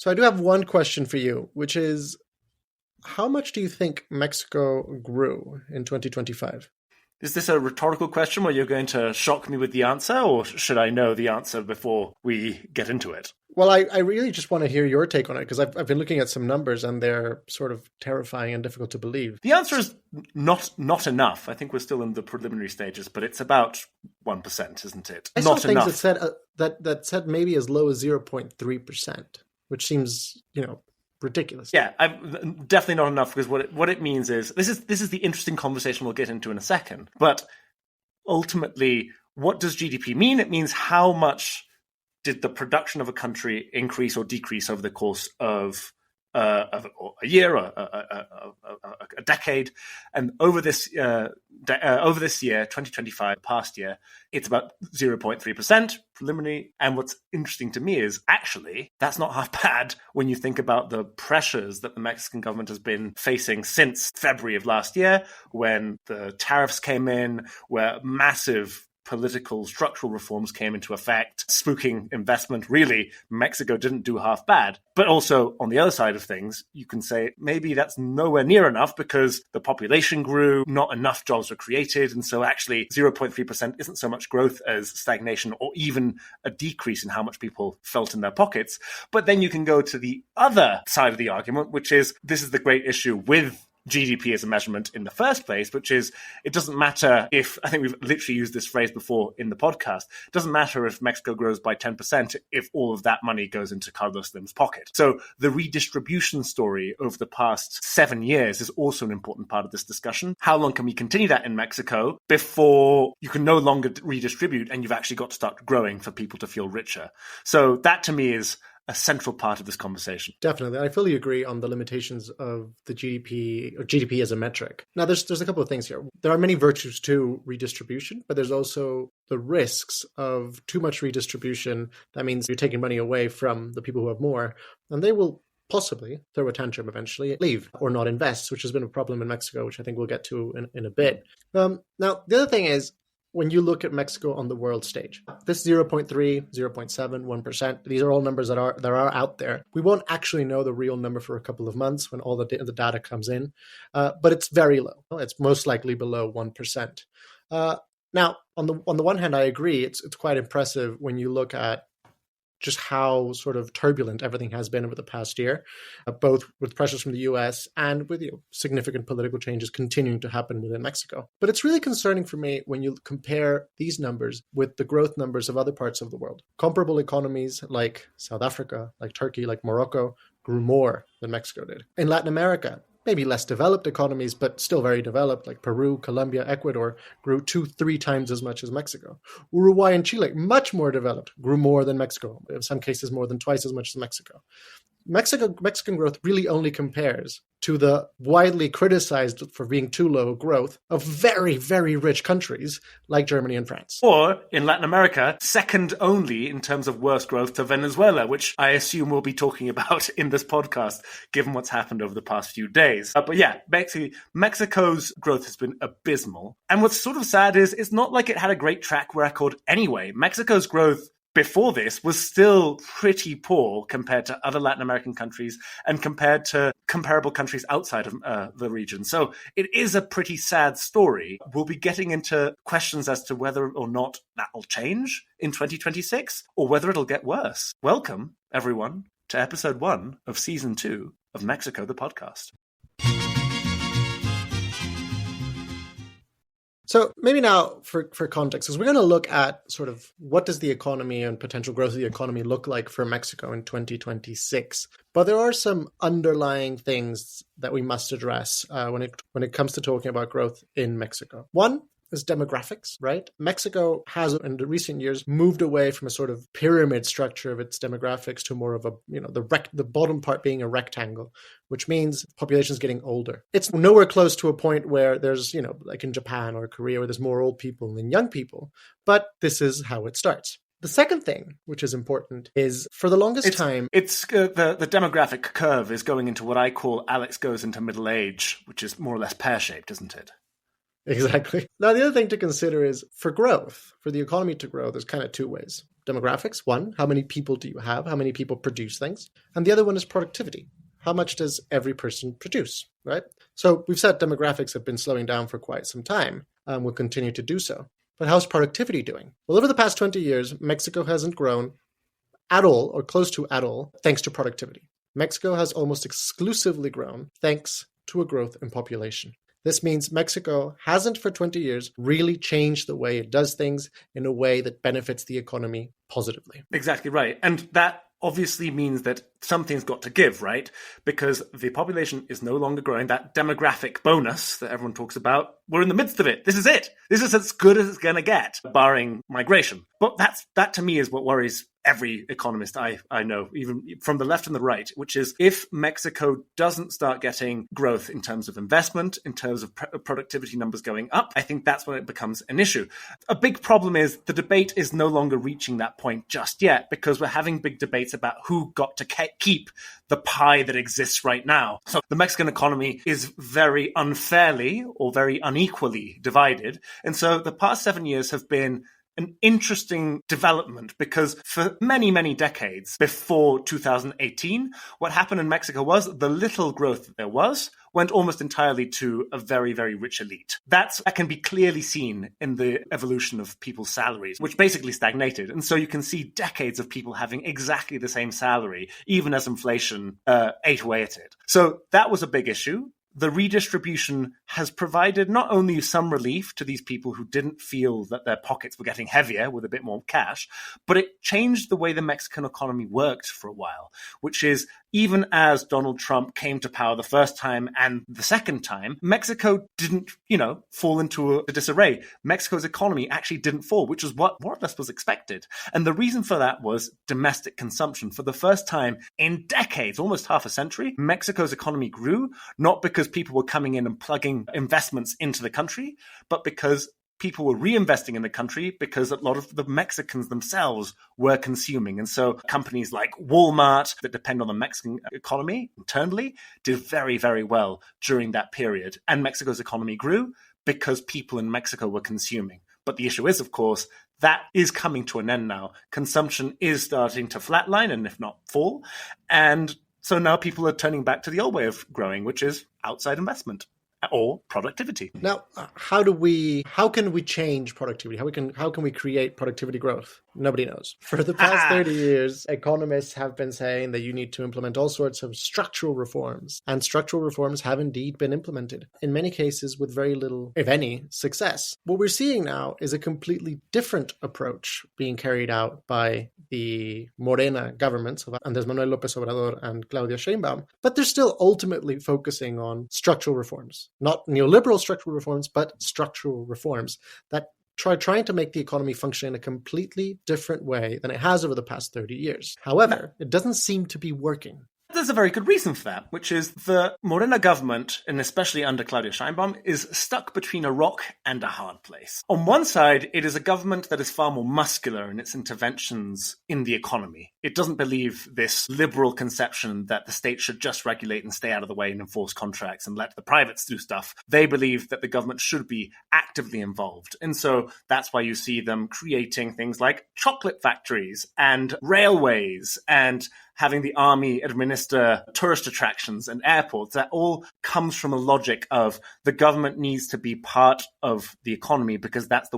So I do have one question for you, which is, how much do you think Mexico grew in 2025? Is this a rhetorical question where you're going to shock me with the answer, or should I know the answer before we get into it? Well, I really just want to hear your take on it, because I've been looking at some numbers and they're sort of terrifying and difficult to believe. The answer is not enough. I think we're still in the preliminary stages, but it's about 1%, isn't it? I saw things that said that said maybe as low as 0.3%, which seems, ridiculous. Yeah, definitely not enough, because what it means is this is the interesting conversation we'll get into in a second. But ultimately, what does GDP mean? It means how much did the production of a country increase or decrease over the course of a year, or a decade, and over this year, 2025, past year, it's about 0.3% preliminary. And what's interesting to me is actually that's not half bad when you think about the pressures that the Mexican government has been facing since February of last year, when the tariffs came in, where massive political structural reforms came into effect, spooking investment. Really, Mexico didn't do half bad. But also, on the other side of things, you can say maybe that's nowhere near enough, because the population grew, not enough jobs were created, and so actually 0.3% isn't so much growth as stagnation, or even a decrease in how much people felt in their pockets. But then you can go to the other side of the argument, which is this is the great issue with GDP as a measurement in the first place, which is it doesn't matter if, I think we've literally used this phrase before in the podcast, it doesn't matter if Mexico grows by 10% if all of that money goes into Carlos Slim's pocket. So the redistribution story over the past 7 years is also an important part of this discussion. How long can we continue that in Mexico before you can no longer redistribute and you've actually got to start growing for people to feel richer? So that to me is a central part of this conversation. Definitely. I fully agree on the limitations of the GDP, or GDP as a metric. Now, there's a couple of things here. There are many virtues to redistribution, but there's also the risks of too much redistribution. That means you're taking money away from the people who have more, and they will possibly throw a tantrum eventually, leave or not invest, which has been a problem in Mexico, which I think we'll get to in a bit. Now, the other thing is, when you look at Mexico on the world stage, this 0.3, 0.7, 1%, these are all numbers that are out there. We won't actually know the real number for a couple of months when all the data comes in, but it's very low. It's most likely below 1%. Now, on the one hand, I agree, it's quite impressive when you look at just how sort of turbulent everything has been over the past year, both with pressures from the US and with significant political changes continuing to happen within Mexico. But it's really concerning for me when you compare these numbers with the growth numbers of other parts of the world. Comparable economies like South Africa, like Turkey, like Morocco, grew more than Mexico did. In Latin America, maybe less developed economies, but still very developed, like Peru, Colombia, Ecuador, grew 2-3 times as much as Mexico. Uruguay and Chile, much more developed, grew more than Mexico, in some cases more than twice as much as Mexico. Mexican growth really only compares to the widely criticized for being too low growth of very, very rich countries like Germany and France. Or, in Latin America, second only in terms of worse growth to Venezuela, which I assume we'll be talking about in this podcast, given what's happened over the past few days. But yeah, basically, Mexico's growth has been abysmal. And what's sort of sad is it's not like it had a great track record anyway. Mexico's growth before this was still pretty poor compared to other Latin American countries and compared to comparable countries outside of the region. So it is a pretty sad story. We'll be getting into questions as to whether or not that will change in 2026 or whether it'll get worse. Welcome, everyone, to episode 1 of season 2 of Mexico, the podcast. So maybe now for context, because we're going to look at sort of what does the economy and potential growth of the economy look like for Mexico in 2026. But there are some underlying things that we must address when it comes to talking about growth in Mexico. One is demographics, right? Mexico has, in the recent years, moved away from a sort of pyramid structure of its demographics to more of a, the bottom part being a rectangle, which means population is getting older. It's nowhere close to a point where there's, like in Japan or Korea, where there's more old people than young people, but this is how it starts. The second thing, which is important, is for the longest time... It's the demographic curve is going into what I call Alex goes into middle age, which is more or less pear-shaped, isn't it? Exactly. Now, the other thing to consider is for growth, for the economy to grow, there's kind of two ways. demographics. One, how many people do you have? How many people produce things? And the other one is productivity. How much does every person produce, right? So we've said demographics have been slowing down for quite some time and will continue to do so. But how's productivity doing? Well, over the past 20 years, Mexico hasn't grown at all or close to at all thanks to productivity. Mexico has almost exclusively grown thanks to a growth in population. This means Mexico hasn't for 20 years really changed the way it does things in a way that benefits the economy positively. Exactly right. And that obviously means that something's got to give, right? Because the population is no longer growing. That demographic bonus that everyone talks about, we're in the midst of it. This is it. This is as good as it's going to get, barring migration. But that to me is what worries every economist I know, even from the left and the right, which is if Mexico doesn't start getting growth in terms of investment, in terms of productivity numbers going up, I think that's when it becomes an issue. A big problem is the debate is no longer reaching that point just yet because we're having big debates about who got to keep the pie that exists right now. So the Mexican economy is very unfairly or very unequally divided. And so the past 7 years have been an interesting development because for many, many decades before 2018, what happened in Mexico was the little growth that there was went almost entirely to a very, very rich elite. That can be clearly seen in the evolution of people's salaries, which basically stagnated. And so you can see decades of people having exactly the same salary, even as inflation ate away at it. So that was a big issue. The redistribution has provided not only some relief to these people who didn't feel that their pockets were getting heavier with a bit more cash, but it changed the way the Mexican economy worked for a while, which is even as Donald Trump came to power the first time and the second time, Mexico didn't, fall into a disarray. Mexico's economy actually didn't fall, which is what more or less was expected. And the reason for that was domestic consumption. For the first time in decades, almost half a century, Mexico's economy grew, not because people were coming in and plugging investments into the country, but because people were reinvesting in the country because a lot of the Mexicans themselves were consuming. And so companies like Walmart that depend on the Mexican economy internally did very, very well during that period. And Mexico's economy grew because people in Mexico were consuming. But the issue is, of course, that is coming to an end now. Consumption is starting to flatline and if not fall. And so now people are turning back to the old way of growing, which is outside investment or productivity. Now, how can we change productivity? How can we create productivity growth? Nobody knows. For the past 30 years, economists have been saying that you need to implement all sorts of structural reforms, and structural reforms have indeed been implemented, in many cases with very little, if any, success. What we're seeing now is a completely different approach being carried out by the Morena governments of Andrés Manuel López Obrador and Claudia Sheinbaum, but they're still ultimately focusing on structural reforms. Not neoliberal structural reforms, but structural reforms that trying to make the economy function in a completely different way than it has over the past 30 years. However, it doesn't seem to be working. There's a very good reason for that, which is the Morena government, and especially under Claudia Sheinbaum, is stuck between a rock and a hard place. On one side, it is a government that is far more muscular in its interventions in the economy. It doesn't believe this liberal conception that the state should just regulate and stay out of the way and enforce contracts and let the privates do stuff. They believe that the government should be actively involved. And so that's why you see them creating things like chocolate factories and railways and having the army administer tourist attractions and airports. That all comes from a logic of the government needs to be part of the economy because that's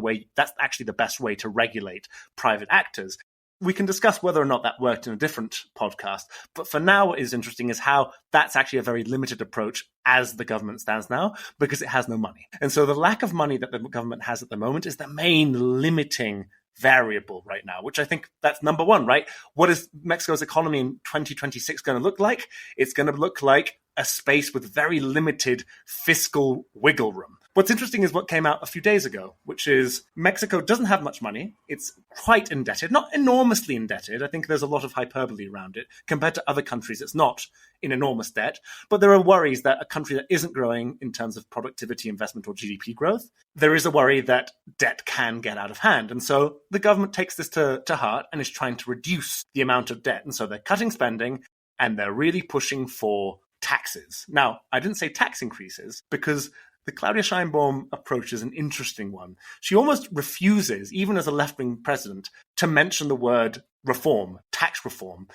actually the best way to regulate private actors. We can discuss whether or not that worked in a different podcast. But for now, what is interesting is how that's actually a very limited approach as the government stands now, because it has no money. And so the lack of money that the government has at the moment is the main limiting variable right now, which I think that's number one, right? What is Mexico's economy in 2026 going to look like? It's going to look like a space with very limited fiscal wiggle room. What's interesting is what came out a few days ago, which is Mexico doesn't have much money. It's quite indebted, not enormously indebted. I think there's a lot of hyperbole around it. Compared to other countries, it's not in enormous debt. But there are worries that a country that isn't growing in terms of productivity, investment, or GDP growth, there is a worry that debt can get out of hand. And so the government takes this to heart and is trying to reduce the amount of debt. And so they're cutting spending and they're really pushing for taxes. Now, I didn't say tax increases because The Claudia Sheinbaum approach is an interesting one. She almost refuses, even as a left-wing president, to mention the word reform, tax reform,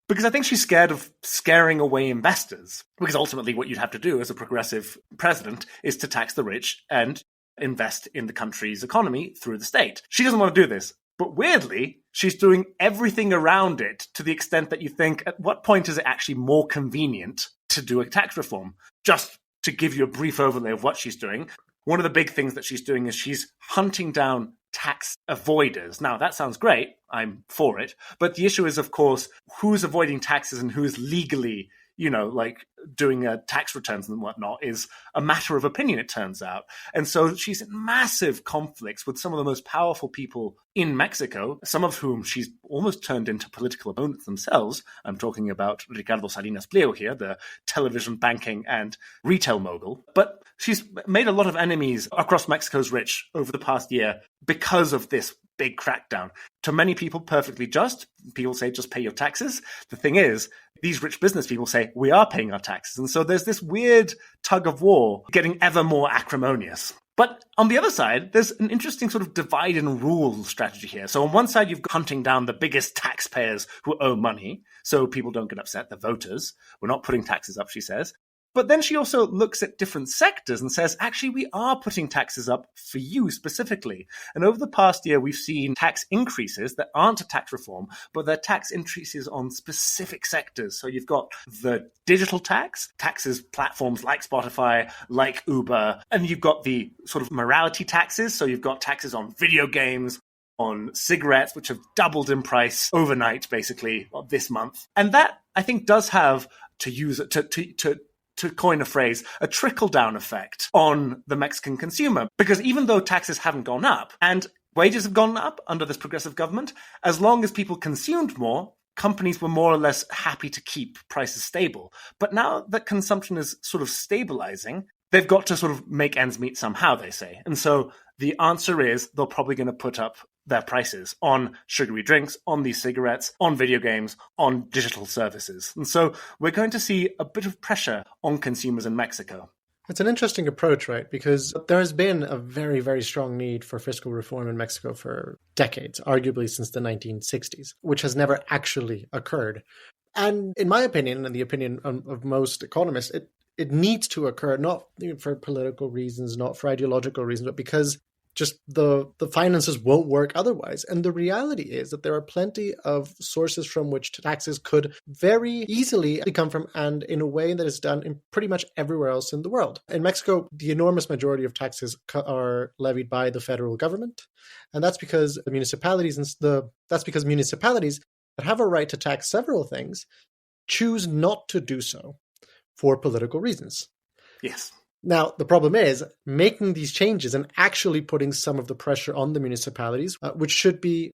because I think she's scared of scaring away investors. Because ultimately what you'd have to do as a progressive president is to tax the rich and invest in the country's economy through the state. She doesn't want to do this. But weirdly, she's doing everything around it to the extent that you think, at what point is it actually more convenient to do a tax reform? Just to give you a brief overlay of what she's doing, one of the big things that she's doing is she's hunting down tax avoiders. Now, that sounds great. I'm for it. But the issue is, of course, who's avoiding taxes and who's legally, like doing tax returns and whatnot is a matter of opinion, it turns out. And so she's in massive conflicts with some of the most powerful people in Mexico, some of whom she's almost turned into political opponents themselves. I'm talking about Ricardo Salinas Pliego here, the television, banking, and retail mogul. But she's made a lot of enemies across Mexico's rich over the past year because of this big crackdown. To many people, perfectly just. People say, just pay your taxes. The thing is, these rich business people say, we are paying our taxes. And so there's this weird tug of war getting ever more acrimonious. But on the other side, there's an interesting sort of divide and rule strategy here. So on one side, you've got hunting down the biggest taxpayers who owe money, so people don't get upset, the voters. We're not putting taxes up, she says. But then she also looks at different sectors and says, actually, we are putting taxes up for you specifically. And over the past year, we've seen tax increases that aren't a tax reform, but they're tax increases on specific sectors. So you've got the digital taxes platforms like Spotify, like Uber, and you've got the sort of morality taxes. So you've got taxes on video games, on cigarettes, which have doubled in price overnight, basically, this month. And that, I think, does have, to coin a phrase, a trickle-down effect on the Mexican consumer. Because even though taxes haven't gone up and wages have gone up under this progressive government, as long as people consumed more, companies were more or less happy to keep prices stable. But now that consumption is sort of stabilizing, they've got to sort of make ends meet somehow, they say. And so the answer is they're probably going to put up their prices on sugary drinks, on these cigarettes, on video games, on digital services. And so we're going to see a bit of pressure on consumers in Mexico. It's an interesting approach, right? Because there has been a very, very strong need for fiscal reform in Mexico for decades, arguably since the 1960s, which has never actually occurred. And in my opinion, and the opinion of most economists, it needs to occur, not for political reasons, not for ideological reasons, but because just the finances won't work otherwise. And the reality is that there are plenty of sources from which taxes could very easily come from, and in a way that is done in pretty much everywhere else in the world. In Mexico, the enormous majority of taxes are levied by the federal government. And that's because municipalities that have a right to tax several things choose not to do so for political reasons. Yes. Now, the problem is making these changes and actually putting some of the pressure on the municipalities, which should be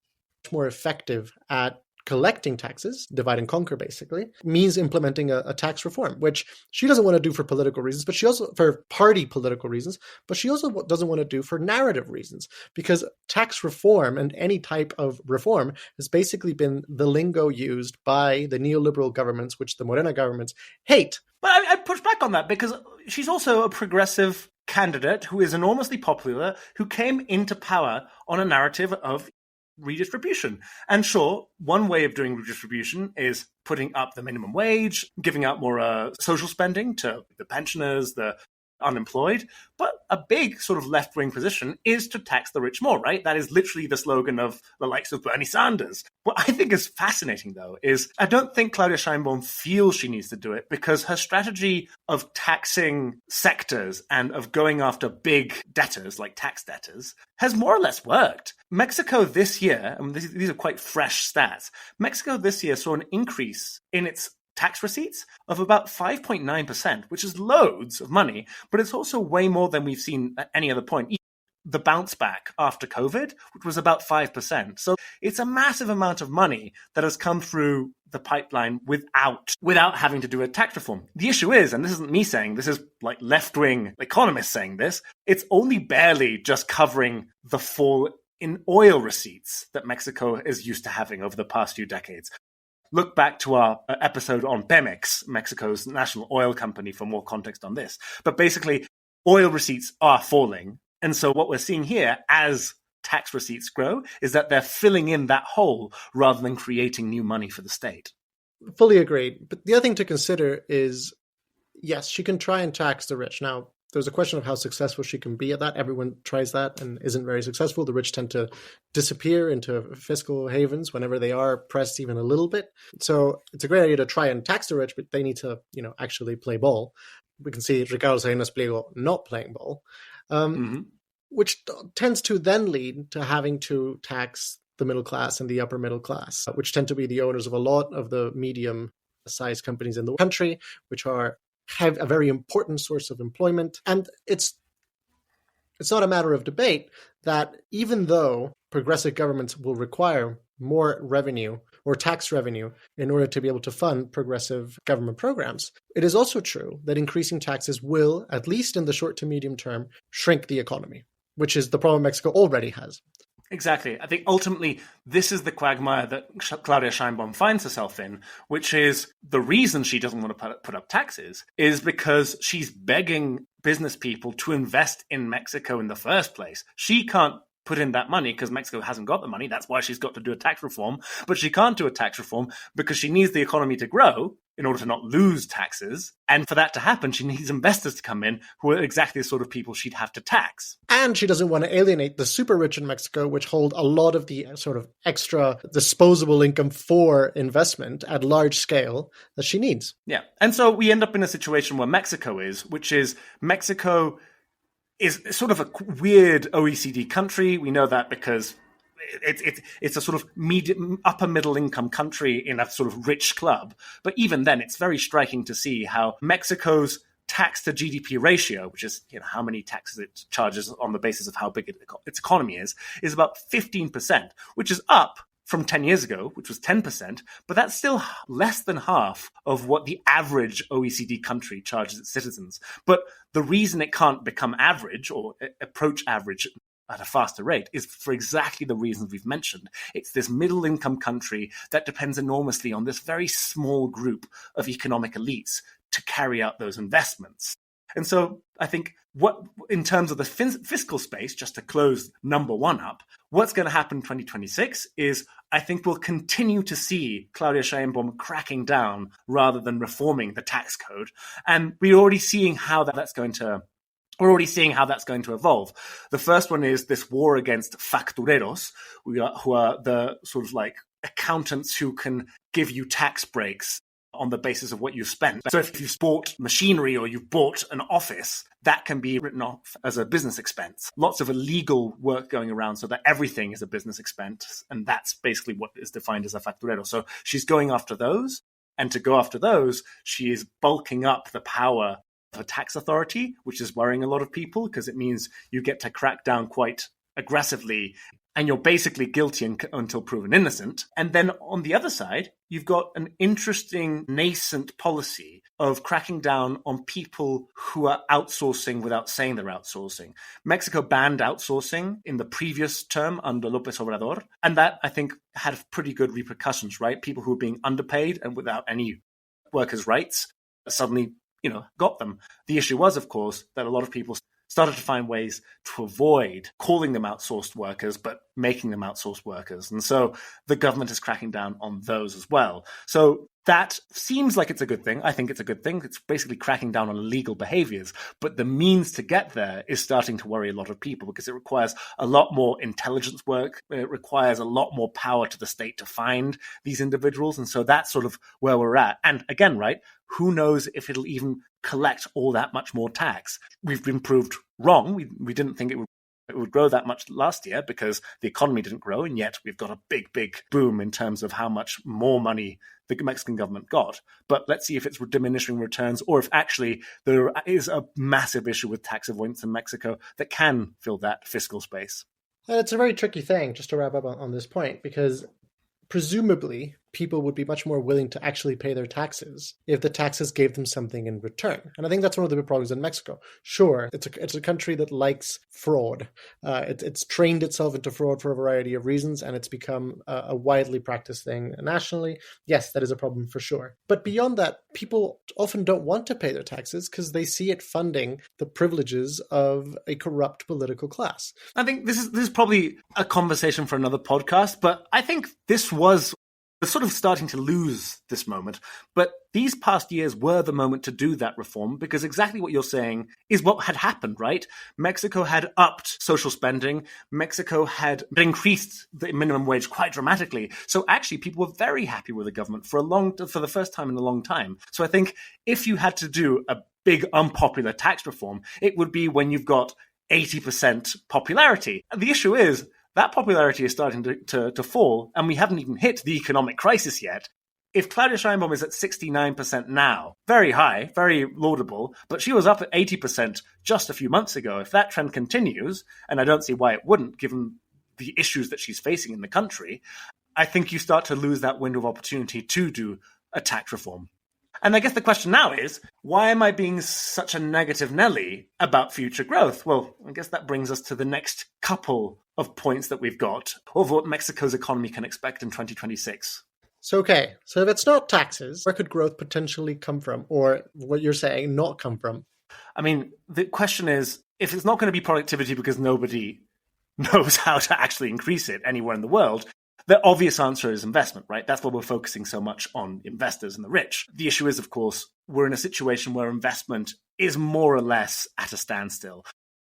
more effective at collecting taxes, divide and conquer basically, means implementing a tax reform, which she doesn't want to do for political reasons, but she also for party political reasons, but she also doesn't want to do for narrative reasons, because tax reform and any type of reform has basically been the lingo used by the neoliberal governments, which the Morena governments hate. But I push back on that because she's also a progressive candidate who is enormously popular, who came into power on a narrative of redistribution. And sure, one way of doing redistribution is putting up the minimum wage, giving out more social spending to the pensioners, the unemployed. But a big sort of left-wing position is to tax the rich more, right? That is literally the slogan of the likes of Bernie Sanders. What I think is fascinating, though, is I don't think Claudia Sheinbaum feels she needs to do it because her strategy of taxing sectors and of going after big debtors, like tax debtors, has more or less worked. Mexico this year, and these are quite fresh stats, Mexico this year saw an increase in its tax receipts of about 5.9%, which is loads of money, but it's also way more than we've seen at any other point. The bounce back after COVID, which was about 5%. So it's a massive amount of money that has come through the pipeline without having to do a tax reform. The issue is, and this isn't me saying, this is like left-wing economists saying this, it's only barely just covering the fall in oil receipts that Mexico is used to having over the past few decades. Look back to our episode on Pemex, Mexico's national oil company, for more context on this. But basically, oil receipts are falling. And so what we're seeing here as tax receipts grow is that they're filling in that hole rather than creating new money for the state. Fully agreed. But the other thing to consider is, yes, she can try and tax the rich. Now, there's a question of how successful she can be at that. Everyone tries that and isn't very successful. The rich tend to disappear into fiscal havens whenever they are pressed even a little bit. So it's a great idea to try and tax the rich, but they need to, actually play ball. We can see Ricardo Salinas Pliego not playing ball, which tends to then lead to having to tax the middle class and the upper middle class, which tend to be the owners of a lot of the medium-sized companies in the country, which have a very important source of employment. And it's not a matter of debate that even though progressive governments will require more revenue or tax revenue in order to be able to fund progressive government programs, it is also true that increasing taxes will, at least in the short to medium term, shrink the economy, which is the problem Mexico already has. Exactly. I think ultimately this is the quagmire that Claudia Sheinbaum finds herself in, which is the reason she doesn't want to put up taxes is because she's begging business people to invest in Mexico in the first place. She can't put in that money because Mexico hasn't got the money. That's why she's got to do a tax reform. But she can't do a tax reform because she needs the economy to grow in order to not lose taxes. And for that to happen, she needs investors to come in who are exactly the sort of people she'd have to tax. And she doesn't want to alienate the super rich in Mexico, which hold a lot of the sort of extra disposable income for investment at large scale that she needs. Yeah. And so we end up in a situation where Mexico is sort of a weird OECD country. We know that because it's a sort of upper middle income country in a sort of rich club. But even then, it's very striking to see how Mexico's tax to GDP ratio, which is how many taxes it charges on the basis of how big its economy is about 15%, which is up from 10 years ago, which was 10%, but that's still less than half of what the average OECD country charges its citizens. But the reason it can't become average or approach average at a faster rate is for exactly the reasons we've mentioned. It's this middle-income country that depends enormously on this very small group of economic elites to carry out those investments. And so I think in terms of the fiscal space, just to close number one up, what's going to happen in 2026 is I think we'll continue to see Claudia Sheinbaum cracking down rather than reforming the tax code. And we're already seeing how that's going to evolve. The first one is this war against factureros, who are the sort of like accountants who can give you tax breaks on the basis of what you spent. So if you've bought machinery or you've bought an office, that can be written off as a business expense. Lots of illegal work going around so that everything is a business expense. And that's basically what is defined as a facturero. So she's going after those. And to go after those, she is bulking up the power of a tax authority, which is worrying a lot of people because it means you get to crack down quite aggressively and you're basically guilty until proven innocent. And then on the other side, you've got an interesting nascent policy of cracking down on people who are outsourcing without saying they're outsourcing. Mexico banned outsourcing in the previous term under López Obrador, and that, I think, had pretty good repercussions, right? People who were being underpaid and without any workers' rights suddenly, got them. The issue was, of course, that a lot of people started to find ways to avoid calling them outsourced workers, but making them outsourced workers. And so the government is cracking down on those as well. So that seems like it's a good thing. I think it's a good thing. It's basically cracking down on illegal behaviors. But the means to get there is starting to worry a lot of people because it requires a lot more intelligence work. It requires a lot more power to the state to find these individuals. And so that's sort of where we're at. And again, right, who knows if it'll even collect all that much more tax? We've been proved wrong. We didn't think it would grow that much last year because the economy didn't grow, and yet we've got a big boom in terms of how much more money the Mexican government got. But let's see if it's diminishing returns or if actually there is a massive issue with tax avoidance in Mexico that can fill that fiscal space. And it's a very tricky thing, just to wrap up on this point, because presumably people would be much more willing to actually pay their taxes if the taxes gave them something in return. And I think that's one of the big problems in Mexico. Sure, it's a country that likes fraud. It's trained itself into fraud for a variety of reasons, and it's become a widely practiced thing nationally. Yes, that is a problem for sure. But beyond that, people often don't want to pay their taxes because they see it funding the privileges of a corrupt political class. I think this is probably a conversation for another podcast, but I think this was sort of starting to lose this moment. But these past years were the moment to do that reform, because exactly what you're saying is what had happened, right? Mexico had upped social spending. Mexico had increased the minimum wage quite dramatically. So actually, people were very happy with the government for the first time in a long time. So I think if you had to do a big unpopular tax reform, it would be when you've got 80% popularity. The issue is that popularity is starting to fall, and we haven't even hit the economic crisis yet. If Claudia Sheinbaum is at 69% now, very high, very laudable, but she was up at 80% just a few months ago. If that trend continues, and I don't see why it wouldn't, given the issues that she's facing in the country, I think you start to lose that window of opportunity to do a tax reform. And I guess the question now is, why am I being such a negative Nelly about future growth? Well, I guess that brings us to the next couple of points that we've got of what Mexico's economy can expect in 2026. So if it's not taxes, where could growth potentially come from? Or what you're saying, not come from? I mean, the question is, if it's not going to be productivity because nobody knows how to actually increase it anywhere in the world, the obvious answer is investment, right? That's why we're focusing so much on investors and the rich. The issue is, of course, we're in a situation where investment is more or less at a standstill.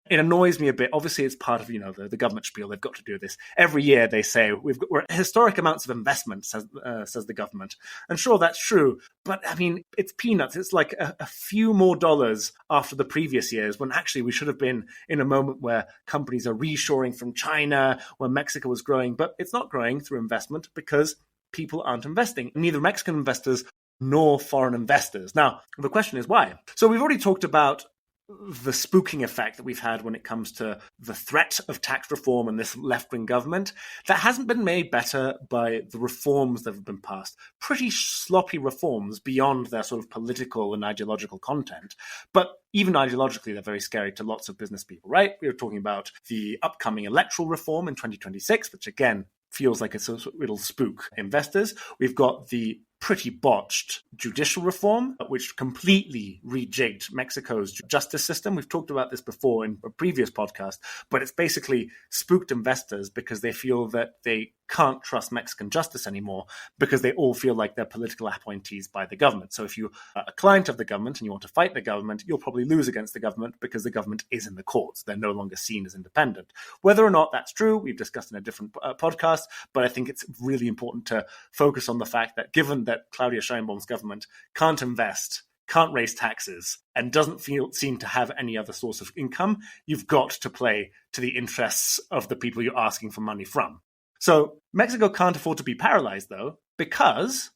It annoys me a bit. Obviously, it's part of, the government spiel. They've got to do this. Every year they say, we're historic amounts of investment, says the government. And sure, that's true. But, I mean, it's peanuts. It's like a few more dollars after the previous years, when actually we should have been in a moment where companies are reshoring from China, where Mexico was growing. But it's not growing through investment because people aren't investing. Neither Mexican investors nor foreign investors. Now, the question is why? So we've already talked about the spooking effect that we've had when it comes to the threat of tax reform and this left-wing government. That hasn't been made better by the reforms that have been passed. Pretty sloppy reforms beyond their sort of political and ideological content. But even ideologically, they're very scary to lots of business people, right? We were talking about the upcoming electoral reform in 2026, which again feels like it'll spook investors. We've got the pretty botched judicial reform, which completely rejigged Mexico's justice system. We've talked about this before in a previous podcast, but it's basically spooked investors because they feel that they can't trust Mexican justice anymore because they all feel like they're political appointees by the government. So if you're a client of the government and you want to fight the government, you'll probably lose against the government because the government is in the courts. They're no longer seen as independent. Whether or not that's true, we've discussed in a different podcast, but I think it's really important to focus on the fact that given that Claudia Sheinbaum's government can't invest, can't raise taxes, and doesn't seem to have any other source of income, you've got to play to the interests of the people you're asking for money from. So Mexico can't afford to be paralyzed, though, because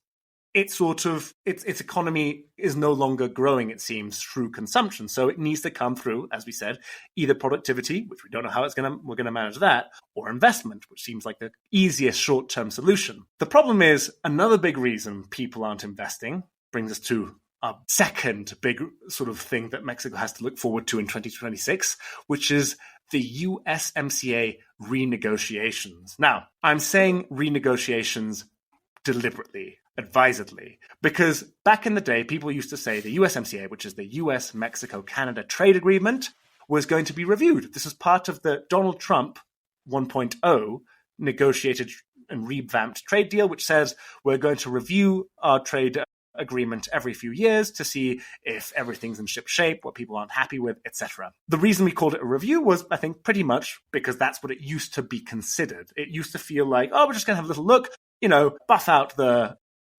its economy is no longer growing, it seems, through consumption. So it needs to come through, as we said, either productivity, which we don't know how we're going to manage that, or investment, which seems like the easiest short-term solution. The problem is another big reason people aren't investing brings us to a second big sort of thing that Mexico has to look forward to in 2026, which is the USMCA renegotiations. Now, I'm saying renegotiations deliberately, advisedly, because back in the day, people used to say the USMCA, which is the US-Mexico-Canada trade agreement, was going to be reviewed. This is part of the Donald Trump 1.0 negotiated and revamped trade deal, which says we're going to review our trade agreement every few years to see if everything's in ship shape, what people aren't happy with, etc. The reason we called it a review was, I think, pretty much because that's what it used to be considered. It used to feel like, we're just going to have a little look, buff out the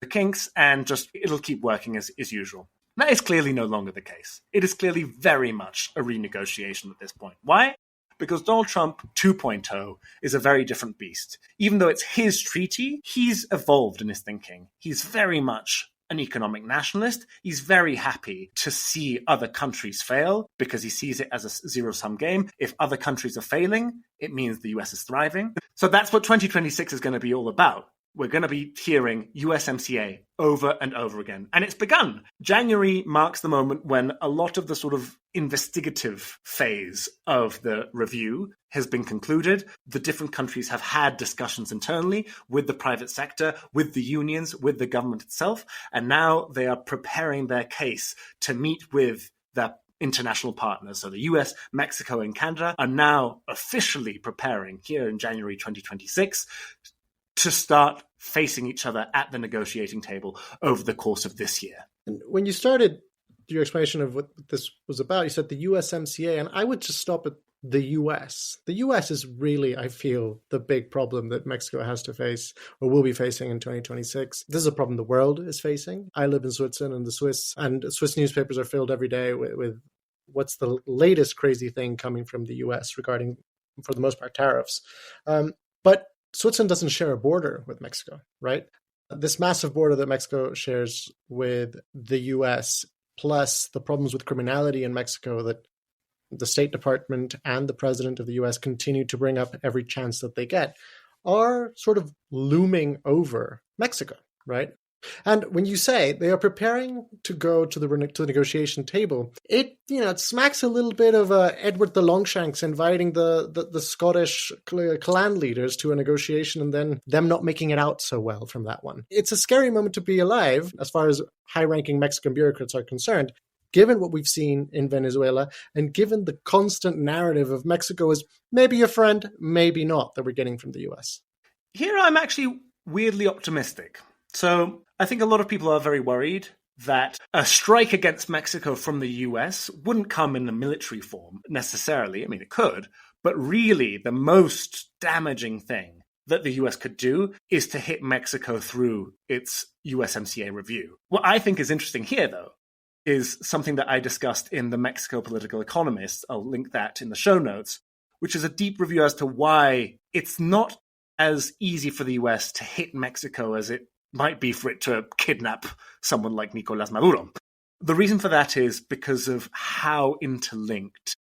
kinks, and just it'll keep working as usual. That is clearly no longer the case. It is clearly very much a renegotiation at this point. Why? Because Donald Trump 2.0 is a very different beast. Even though it's his treaty, he's evolved in his thinking. He's very much an economic nationalist. He's very happy to see other countries fail because he sees it as a zero-sum game. If other countries are failing, it means the US is thriving. So that's what 2026 is going to be all about. we're going to be hearing USMCA over and over again. And it's begun. January marks the moment when a lot of the sort of investigative phase of the review has been concluded. The different countries have had discussions internally with the private sector, with the unions, with the government itself. And now they are preparing their case to meet with the international partners. So the US, Mexico, and Canada are now officially preparing here in January 2026 to start facing each other at the negotiating table over the course of this year. And when you started your explanation of what this was about, you said the USMCA, and I would just stop at the US. The US is really, I feel, the big problem that Mexico has to face or will be facing in 2026. This is a problem the world is facing. I live in Switzerland, and the Swiss newspapers are filled every day with what's the latest crazy thing coming from the US regarding, for the most part, tariffs. But Switzerland doesn't share a border with Mexico, right? This massive border that Mexico shares with the US, plus the problems with criminality in Mexico that the State Department and the President of the US continue to bring up every chance that they get, are sort of looming over Mexico, right? And when you say they are preparing to go to the negotiation table, it smacks a little bit of Edward the Longshanks inviting the Scottish clan leaders to a negotiation and then them not making it out so well from that one. It's a scary moment to be alive as far as high-ranking Mexican bureaucrats are concerned, given what we've seen in Venezuela and given the constant narrative of Mexico as maybe a friend, maybe not, that we're getting from the US. Here I'm actually weirdly optimistic. So I think a lot of people are very worried that a strike against Mexico from the US wouldn't come in a military form necessarily. I mean, it could, but really the most damaging thing that the US could do is to hit Mexico through its USMCA review. What I think is interesting here, though, is something that I discussed in the Mexico Political Economist. I'll link that in the show notes, which is a deep review as to why it's not as easy for the US to hit Mexico as it might be for it to kidnap someone like Nicolás Maduro. The reason for that is because of how interlinked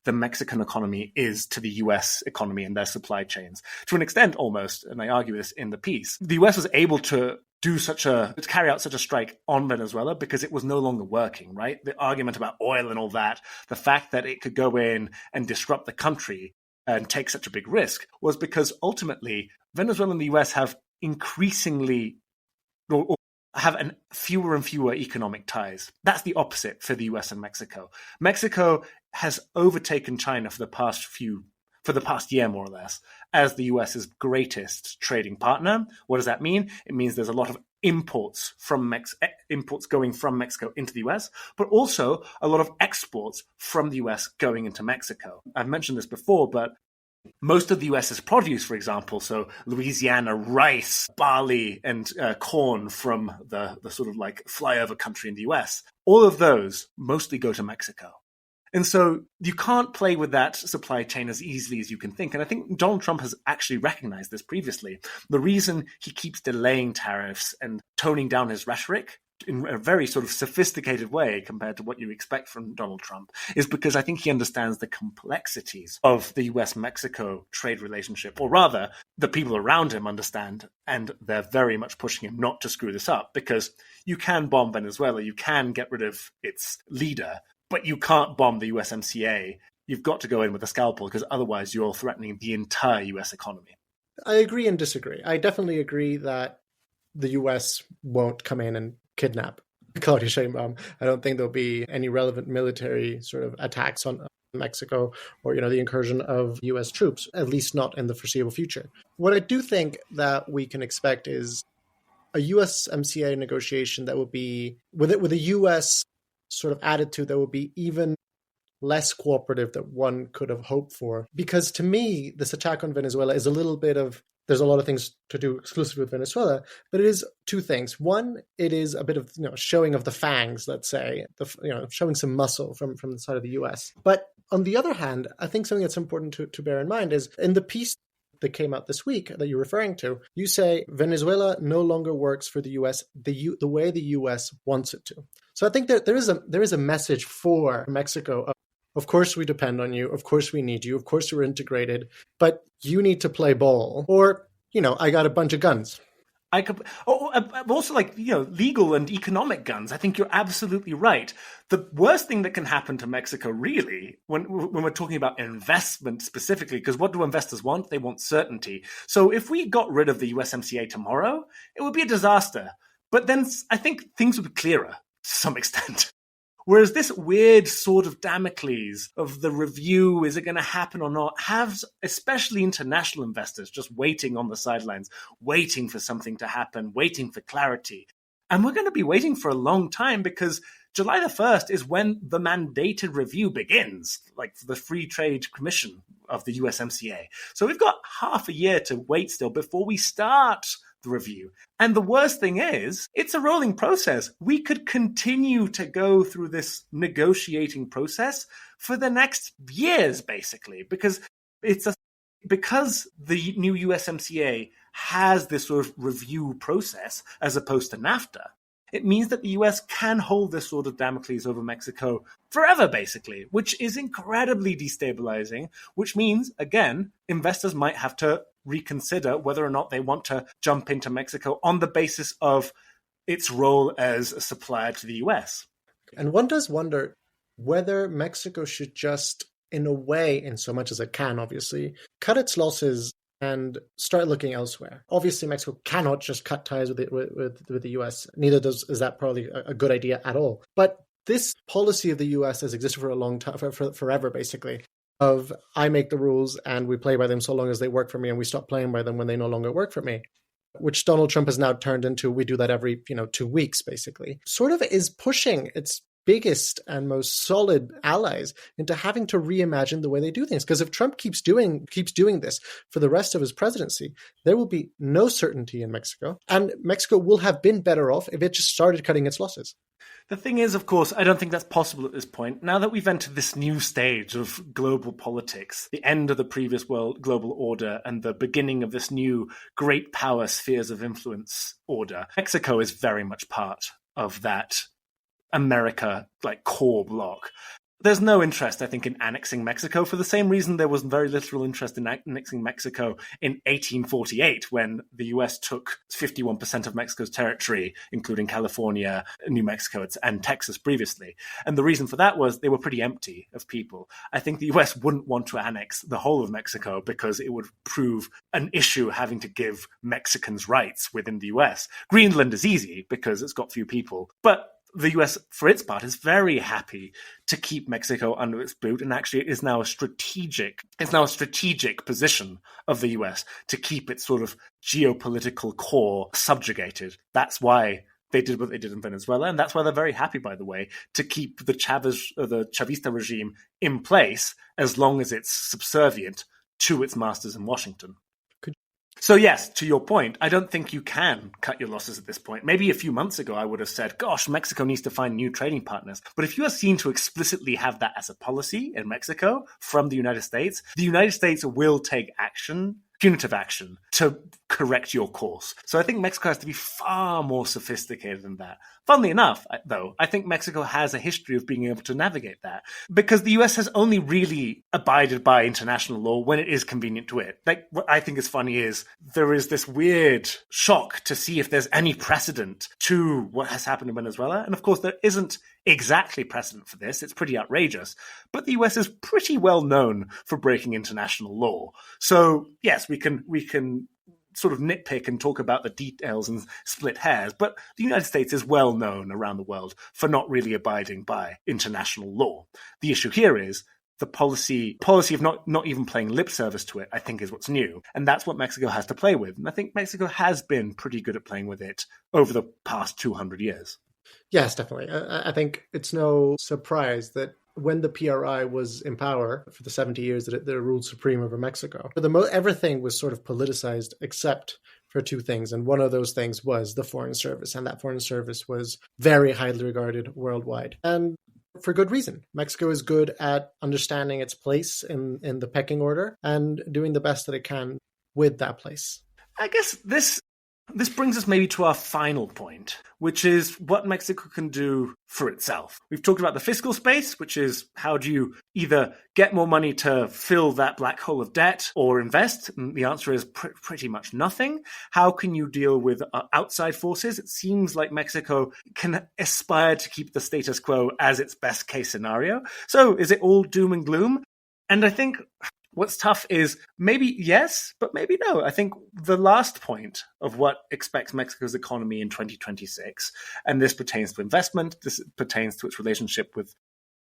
the Mexican economy is to the US economy and their supply chains. To an extent, almost, and I argue this in the piece, the US was able to carry out such a strike on Venezuela because it was no longer working, right? The argument about oil and all that, the fact that it could go in and disrupt the country and take such a big risk was because ultimately Venezuela and the US have increasingly or have fewer and fewer economic ties. That's the opposite for the US and Mexico. Mexico has overtaken China for the past year, more or less, as the US's greatest trading partner. What does that mean? It means there's a lot of imports going from Mexico into the US, but also a lot of exports from the US going into Mexico. I've mentioned this before, but most of the US's produce, for example, so Louisiana rice, barley, and corn from the sort of like flyover country in the US, all of those mostly go to Mexico. And so you can't play with that supply chain as easily as you can think. And I think Donald Trump has actually recognized this previously. The reason he keeps delaying tariffs and toning down his rhetoric in a very sort of sophisticated way compared to what you expect from Donald Trump is because I think he understands the complexities of the US-Mexico trade relationship, or rather, the people around him understand, and they're very much pushing him not to screw this up, because you can bomb Venezuela, you can get rid of its leader, but you can't bomb the USMCA. You've got to go in with a scalpel because otherwise you're threatening the entire US economy. I agree and disagree. I definitely agree that the US won't come in and kidnap Claudia Sheinbaum. I don't think there'll be any relevant military sort of attacks on Mexico or, the incursion of US troops, at least not in the foreseeable future. What I do think that we can expect is a USMCA negotiation that will be with a US sort of attitude that will be even less cooperative than one could have hoped for. Because to me, this attack on Venezuela is a little bit of, there's a lot of things to do exclusively with Venezuela, but it is two things. One, it is a bit of showing of the fangs, let's say, showing some muscle from the side of the US. But on the other hand, I think something that's important to bear in mind is in the piece that came out this week that you're referring to, you say Venezuela no longer works for the US the way the US wants it to. So I think that there is a message for Mexico. Of course we depend on you. Of course we need you. Of course we're integrated. But you need to play ball. Or, I got a bunch of guns. Also, like, legal and economic guns. I think you're absolutely right. The worst thing that can happen to Mexico, really, when we're talking about investment specifically, because what do investors want? They want certainty. So if we got rid of the USMCA tomorrow, it would be a disaster. But then I think things would be clearer to some extent. Whereas this weird sword of Damocles of the review, is it going to happen or not, has especially international investors just waiting on the sidelines, waiting for something to happen, waiting for clarity. And we're going to be waiting for a long time because July the 1st is when the mandated review begins, like the Free Trade Commission of the USMCA. So we've got half a year to wait still before we start the review. And the worst thing is, it's a rolling process. We could continue to go through this negotiating process for the next years, basically, because because the new USMCA has this sort of review process as opposed to NAFTA. It means that the US can hold this sort of Damocles over Mexico forever, basically, which is incredibly destabilizing, which means, again, investors might have to reconsider whether or not they want to jump into Mexico on the basis of its role as a supplier to the US. And one does wonder whether Mexico should just, in a way, in so much as it can, obviously, cut its losses and start looking elsewhere. Obviously, Mexico cannot just cut ties with the US. Neither is that probably a good idea at all. But this policy of the US has existed for a long time, forever, basically, of I make the rules and we play by them so long as they work for me, and we stop playing by them when they no longer work for me, which Donald Trump has now turned into we do that every 2 weeks, basically. Sort of is pushing its biggest and most solid allies into having to reimagine the way they do things. Because if Trump keeps doing this for the rest of his presidency, there will be no certainty in Mexico, and Mexico will have been better off if it just started cutting its losses. The thing is, of course, I don't think that's possible at this point. Now that we've entered this new stage of global politics, the end of the previous world global order and the beginning of this new great power spheres of influence order, Mexico is very much part of that America core bloc. There's no interest, I think, in annexing Mexico for the same reason there was very little interest in annexing Mexico in 1848 when the US took 51% of Mexico's territory, including California, New Mexico, and Texas previously. And the reason for that was they were pretty empty of people. I think the US wouldn't want to annex the whole of Mexico because it would prove an issue having to give Mexicans rights within the US. Greenland is easy because it's got few people, but the US, for its part, is very happy to keep Mexico under its boot, and actually is now a strategic position of the US to keep its sort of geopolitical core subjugated. That's why they did what they did in Venezuela, and that's why they're very happy, by the way, to keep the Chavista regime in place as long as it's subservient to its masters in Washington. So yes, to your point, I don't think you can cut your losses at this point. Maybe a few months ago, I would have said, gosh, Mexico needs to find new trading partners. But if you are seen to explicitly have that as a policy in Mexico from the United States will take action, punitive action, to correct your course. So I think Mexico has to be far more sophisticated than that. Funnily enough, though, I think Mexico has a history of being able to navigate that because the US has only really abided by international law when it is convenient to it. What I think is funny is there is this weird shock to see if there's any precedent to what has happened in Venezuela. And of course, there isn't exactly precedent for this. It's pretty outrageous. But the US is pretty well known for breaking international law. So yes, we can sort of nitpick and talk about the details and split hairs, but the United States is well known around the world for not really abiding by international law. The issue here is the policy of not even playing lip service to it, I think, is what's new. And that's what Mexico has to play with. And I think Mexico has been pretty good at playing with it over the past 200 years. Yes, definitely. I think it's no surprise that when the PRI was in power for the 70 years that it ruled supreme over Mexico, everything was sort of politicized except for two things. And one of those things was the Foreign Service. And that Foreign Service was very highly regarded worldwide. And for good reason. Mexico is good at understanding its place in the pecking order and doing the best that it can with that place. I guess this This brings us maybe to our final point, which is what Mexico can do for itself. We've talked about the fiscal space, which is how do you either get more money to fill that black hole of debt or invest? And the answer is pretty much nothing. How can you deal with outside forces? It seems like Mexico can aspire to keep the status quo as its best case scenario. So is it all doom and gloom? And I think what's tough is maybe yes, but maybe no. I think the last point of what expects Mexico's economy in 2026, and this pertains to investment, this pertains to its relationship with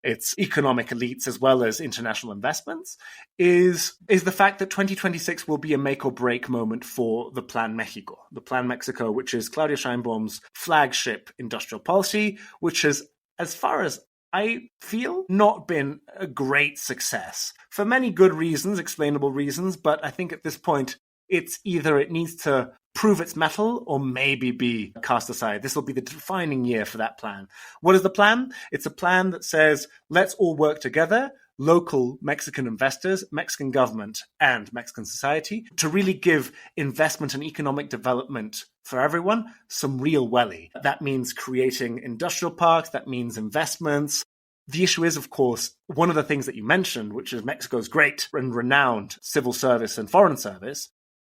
its economic elites as well as international investments, is the fact that 2026 will be a make or break moment for the Plan Mexico. The Plan Mexico, which is Claudia Sheinbaum's flagship industrial policy, which has, as far as I feel, not been a great success for many good reasons, explainable reasons, but I think at this point, it's either it needs to prove its mettle or maybe be cast aside. This will be the defining year for that plan. What is the plan? It's a plan that says, let's all work together, local Mexican investors, Mexican government, and Mexican society, to really give investment and economic development for everyone some real welly. That means creating industrial parks, that means investments. The issue is, of course, one of the things that you mentioned, which is Mexico's great and renowned civil service and foreign service.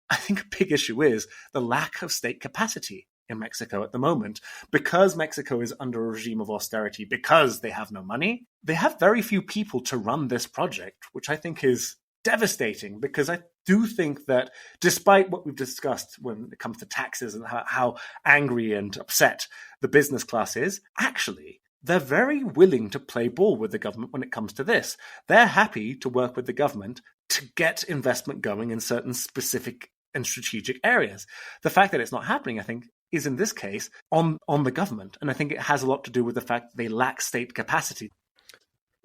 I think a big issue is the lack of state capacity in Mexico at the moment. Because Mexico is under a regime of austerity, because they have no money, they have very few people to run this project, which I think is devastating, because I do think that despite what we've discussed when it comes to taxes and how angry and upset the business class is, actually, they're very willing to play ball with the government when it comes to this. They're happy to work with the government to get investment going in certain specific and strategic areas. The fact that it's not happening, I think, is in this case on the government. And I think it has a lot to do with the fact that they lack state capacity.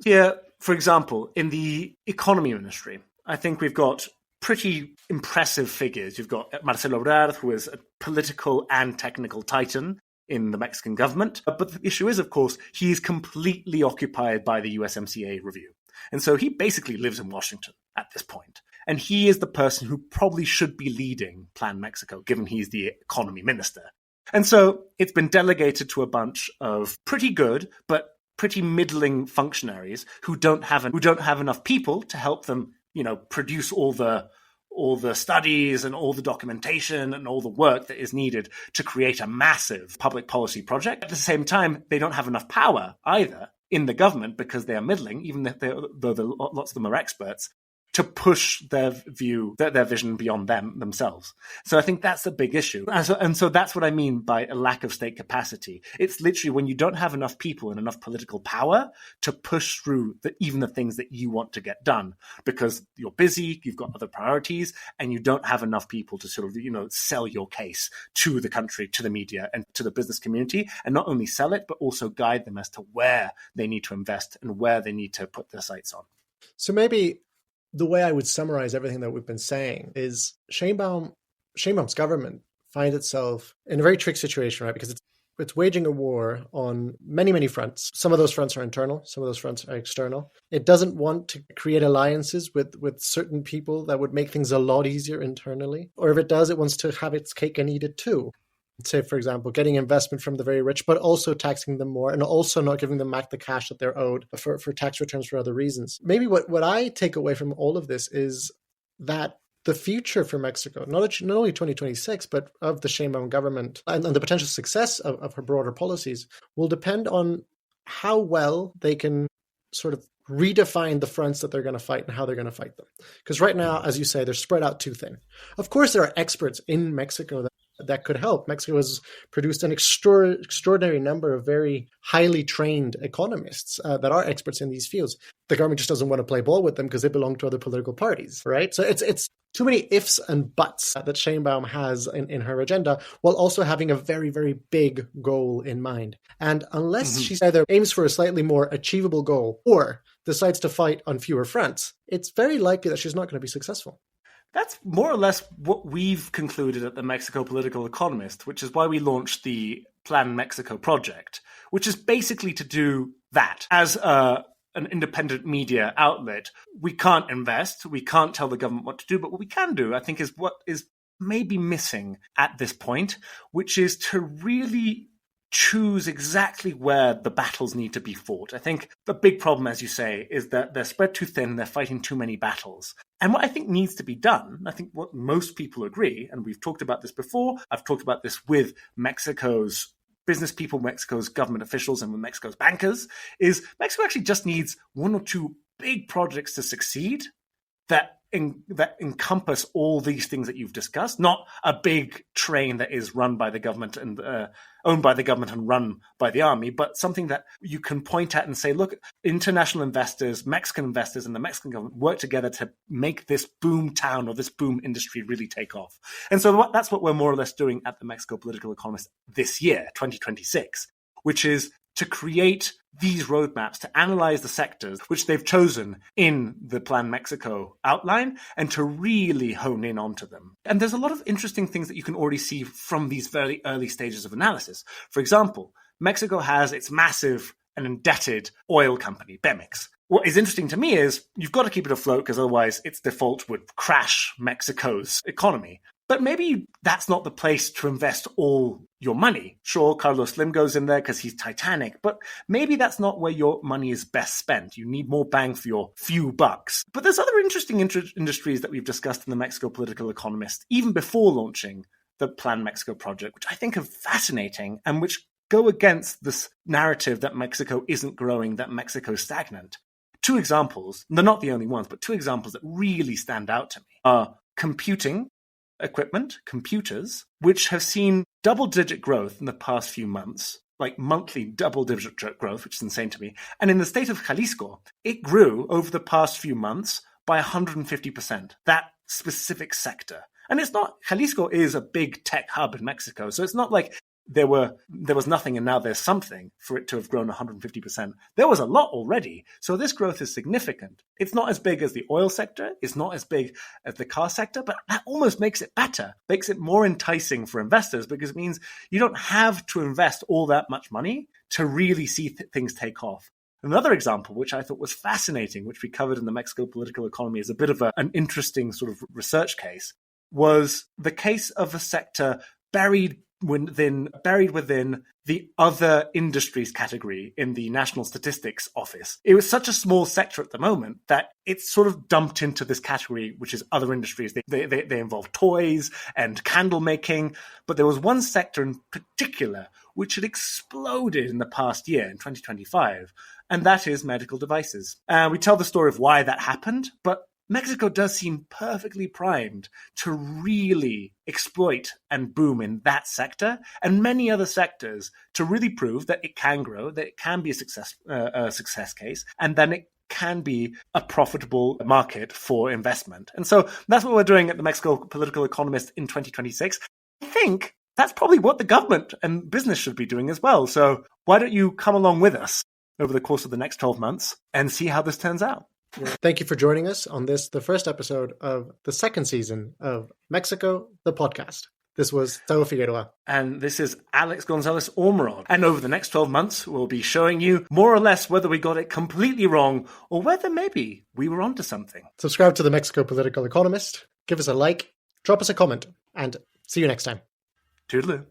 Here, for example, in the economy ministry, I think we've got pretty impressive figures. You've got Marcelo Ebrard, who is a political and technical titan in the Mexican government. But the issue is, of course, he is completely occupied by the USMCA review. And so he basically lives in Washington at this point. And he is the person who probably should be leading Plan Mexico, given he's the economy minister. And so it's been delegated to a bunch of pretty good, but pretty middling functionaries who don't have enough people to help them, produce all the studies and all the documentation and all the work that is needed to create a massive public policy project. At the same time, they don't have enough power either in the government, because they are middling, even though lots of them are experts, to push their vision beyond themselves. So I think that's a big issue. And so that's what I mean by a lack of state capacity. It's literally when you don't have enough people and enough political power to push through even the things that you want to get done, because you're busy, you've got other priorities, and you don't have enough people to sort of, sell your case to the country, to the media, and to the business community, and not only sell it, but also guide them as to where they need to invest and where they need to put their sights on. So maybe the way I would summarize everything that we've been saying is Sheinbaum's government finds itself in a very tricky situation, right? Because it's waging a war on many, many fronts. Some of those fronts are internal, some of those fronts are external. It doesn't want to create alliances with certain people that would make things a lot easier internally. Or if it does, it wants to have its cake and eat it too. Say, for example, getting investment from the very rich, but also taxing them more and also not giving them back the cash that they're owed for tax returns for other reasons. Maybe what I take away from all of this is that the future for Mexico, not only 2026, but of the Sheinbaum government and the potential success of her broader policies will depend on how well they can sort of redefine the fronts that they're going to fight and how they're going to fight them. Because right now, as you say, they're spread out too thin. Of course, there are experts in Mexico that could help. Mexico has produced an extraordinary number of very highly trained economists that are experts in these fields. The government just doesn't want to play ball with them because they belong to other political parties, right? So it's too many ifs and buts that Sheinbaum has in her agenda, while also having a very, very big goal in mind. And unless she either aims for a slightly more achievable goal or decides to fight on fewer fronts, it's very likely that she's not going to be successful. That's more or less what we've concluded at the Mexico Political Economist, which is why we launched the Plan Mexico project, which is basically to do that. As an independent media outlet, we can't invest, we can't tell the government what to do, but what we can do, I think, is what is may be missing at this point, which is to really choose exactly where the battles need to be fought. I think the big problem, as you say, is that they're spread too thin, they're fighting too many battles. And what I think needs to be done, I think what most people agree, and we've talked about this before, I've talked about this with Mexico's business people, Mexico's government officials, and with Mexico's bankers, is Mexico actually just needs one or two big projects to succeed that encompass all these things that you've discussed, not a big train that is run by the government and owned by the government and run by the army, but something that you can point at and say, look, international investors, Mexican investors, and the Mexican government work together to make this boom town or this boom industry really take off. And so that's what we're more or less doing at the Mexico Political Economist this year, 2026, which is to create these roadmaps, to analyze the sectors which they've chosen in the Plan Mexico outline and to really hone in onto them. And there's a lot of interesting things that you can already see from these very early stages of analysis. For example, Mexico has its massive and indebted oil company, Pemex. What is interesting to me is you've got to keep it afloat because otherwise its default would crash Mexico's economy. But maybe that's not the place to invest all your money. Sure, Carlos Slim goes in there because he's Titanic, but maybe that's not where your money is best spent. You need more bang for your few bucks. But there's other interesting industries that we've discussed in the Mexico Political Economist, even before launching the Plan Mexico project, which I think are fascinating and which go against this narrative that Mexico isn't growing, that Mexico's stagnant. Two examples, they're not the only ones, but two examples that really stand out to me are computing equipment, computers, which have seen double-digit growth in the past few months, like monthly double-digit growth, which is insane to me. And in the state of Jalisco, it grew over the past few months by 150%, that specific sector. And it's not, Jalisco is a big tech hub in Mexico, so it's not like there was nothing and now there's something for it to have grown 150%. There was a lot already. So this growth is significant. It's not as big as the oil sector. It's not as big as the car sector, but that almost makes it better, makes it more enticing for investors because it means you don't have to invest all that much money to really see things take off. Another example, which I thought was fascinating, which we covered in the Mexico Political Economy as a bit of an interesting sort of research case, was the case of a sector buried within the other industries category in the National Statistics Office. It was such a small sector at the moment that it's sort of dumped into this category, which is other industries. They involve toys and candle making, but there was one sector in particular which had exploded in the past year, in 2025, and that is medical devices. We tell the story of why that happened, but Mexico does seem perfectly primed to really exploit and boom in that sector and many other sectors to really prove that it can grow, that it can be a success case, and then it can be a profitable market for investment. And so that's what we're doing at the Mexico Political Economist in 2026. I think that's probably what the government and business should be doing as well. So why don't you come along with us over the course of the next 12 months and see how this turns out? Thank you for joining us on the first episode of the second season of Mexico, the podcast. This was Tavo Figueroa. And this is Alex Gonzalez Ormeron. And over the next 12 months, we'll be showing you more or less whether we got it completely wrong or whether maybe we were onto something. Subscribe to the Mexico Political Economist, give us a like, drop us a comment, and see you next time. Toodaloo.